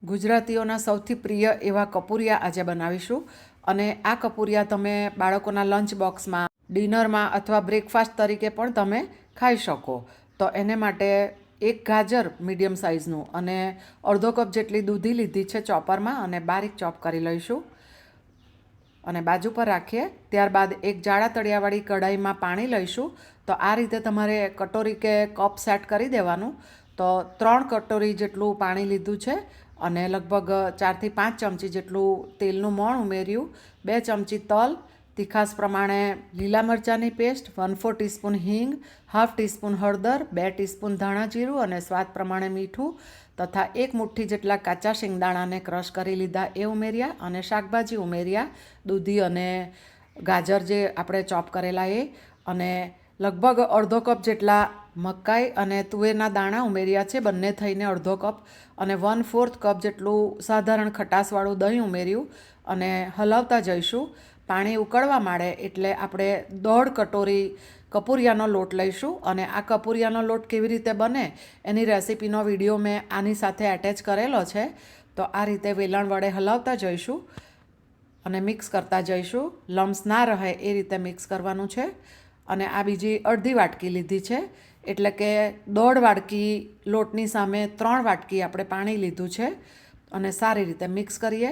ગુજરાતીઓના સૌથી પ્રિય એવા કપૂરિયા આજે બનાવીશું અને આ કપૂરિયા તમે બાળકોના લંચ બોક્સમાં, ડિનરમાં અથવા બ્રેકફાસ્ટ તરીકે પણ તમે ખાઈ શકો. તો એને માટે એક ગાજર મીડિયમ સાઇઝનું અને અડધો કપ જેટલી દૂધી લીધી છે ચોપરમાં અને બારીક ચોપ કરી લઈશું અને બાજુ પર રાખીએ. ત્યારબાદ એક જાડા તળિયાવાળી કઢાઈમાં પાણી લઈશું. તો આ રીતે તમારે કટોરી કે કપ સેટ કરી દેવાનું. તો 3 કટોરી જેટલું પાણી લીધું છે અને લગભગ 4 થી 5 ચમચી જેટલું તેલનું મોણ ઉમેર્યું, 2 ચમચી તલ, તીખાસ પ્રમાણે લીલા મરચાંની પેસ્ટ, 1/4 ટીસ્પૂન હિંગ, હાફ ટીસ્પૂન હળદર, 2 ટીસ્પૂન ધાણા જીરું અને સ્વાદ પ્રમાણે મીઠું તથા 1 મુઠ્ઠી જેટલા કાચા શિંગદાણાને ક્રશ કરી લીધા એ ઉમેર્યા અને શાકભાજી ઉમેર્યા, દૂધી અને ગાજર જે આપણે ચોપ કરેલા એ, અને લગભગ અડધો કપ જેટલા મકાઈ અને તુવેરના દાણા ઉમેર્યા છે, બંને થઈને અડધો કપ, અને 1/4 કપ જેટલું સાધારણ ખટાશવાળું દહીં ઉમેર્યું અને હલાવતા જઈશું. પાણી ઉકળવા માંડે એટલે આપણે 1.5 કટોરી કપૂરિયાનો લોટ લઈશું અને આ કપૂરિયાનો લોટ કેવી રીતે બને એની રેસીપીનો વિડીયો મેં આની સાથે એટેચ કરેલો છે. તો આ રીતે વેલણ વડે હલાવતા જઈશું અને મિક્સ કરતા જઈશું. લમ્સ ના રહે એ રીતે મિક્સ કરવાનું છે. અને આ બીજી અડધી વાટકી લીધી છે, એટલે કે 1.5 વાટકી લોટની સામે 3 વાટકી આપણે પાણી લીધું છે અને સારી રીતે મિક્સ કરીએ.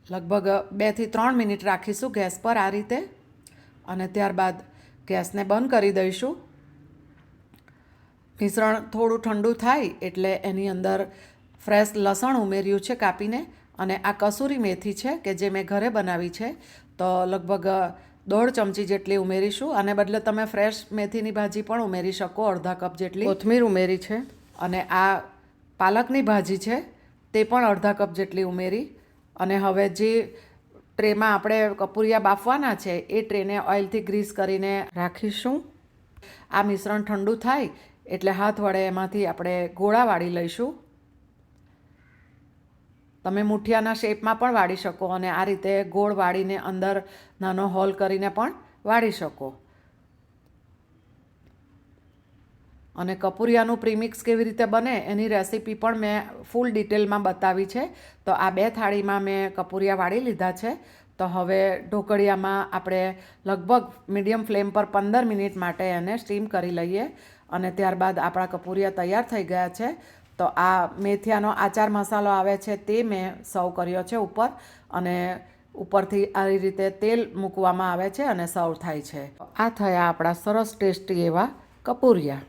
લગભગ 2 થી 3 મિનિટ રાખીશું ગેસ પર આ રીતે અને ત્યારબાદ ગેસને બંધ કરી દઈશું. મિશ્રણ થોડું ઠંડુ થાય એટલે એની અંદર ફ્રેશ લસણ ઉમેર્યું છે કાપીને અને આ કસૂરી મેથી છે કે જે મેં ઘરે બનાવી છે. તો લગભગ 1.5 ચમચી જેટલી ઉમેરીશું. આને બદલે તમે ફ્રેશ મેથીની ભાજી પણ ઉમેરી શકો, અડધા કપ જેટલી કોથમીર ઉમેરી છે અને આ પાલકની ભાજી છે તે પણ અડધા કપ જેટલી ઉમેરી. અને હવે જે ટ્રેમાં આપણે કપૂરિયા બાફવાના છે એ ટ્રેને ઓઇલથી ગ્રીસ કરીને રાખીશું. આ મિશ્રણ ઠંડુ થાય એટલે હાથ વડે એમાંથી આપણે ગોળા વાળી લઈશું. તમે મુઠિયાના શેપમાં પણ વાળી શકો અને આ રીતે ગોળ વાળીને અંદર નાનો હોલ કરીને પણ વાળી શકો. અને કપૂરિયાનું પ્રીમિક્સ કેવી રીતે બને એની રેસીપી પણ મેં ફૂલ ડિટેલમાં બતાવી છે. તો આ 2 થાળીમાં મેં કપૂરિયા વાળી લીધા છે. તો હવે ઢોકળિયામાં આપણે લગભગ મીડિયમ ફ્લેમ પર 15 મિનિટ માટે એને સ્ટીમ કરી લઈએ અને ત્યારબાદ આપણા કપૂરિયા તૈયાર થઈ ગયા છે. તો આ મેથીયાનો આચાર મસાલો આવે છે તે મેં સર્વ કર્યો છે ઉપર, અને ઉપરથી આવી રીતે તેલ મૂકવામાં આવે છે અને સર્વ થાય છે. આ થયા આપણા સરસ ટેસ્ટી એવા કપૂરિયા.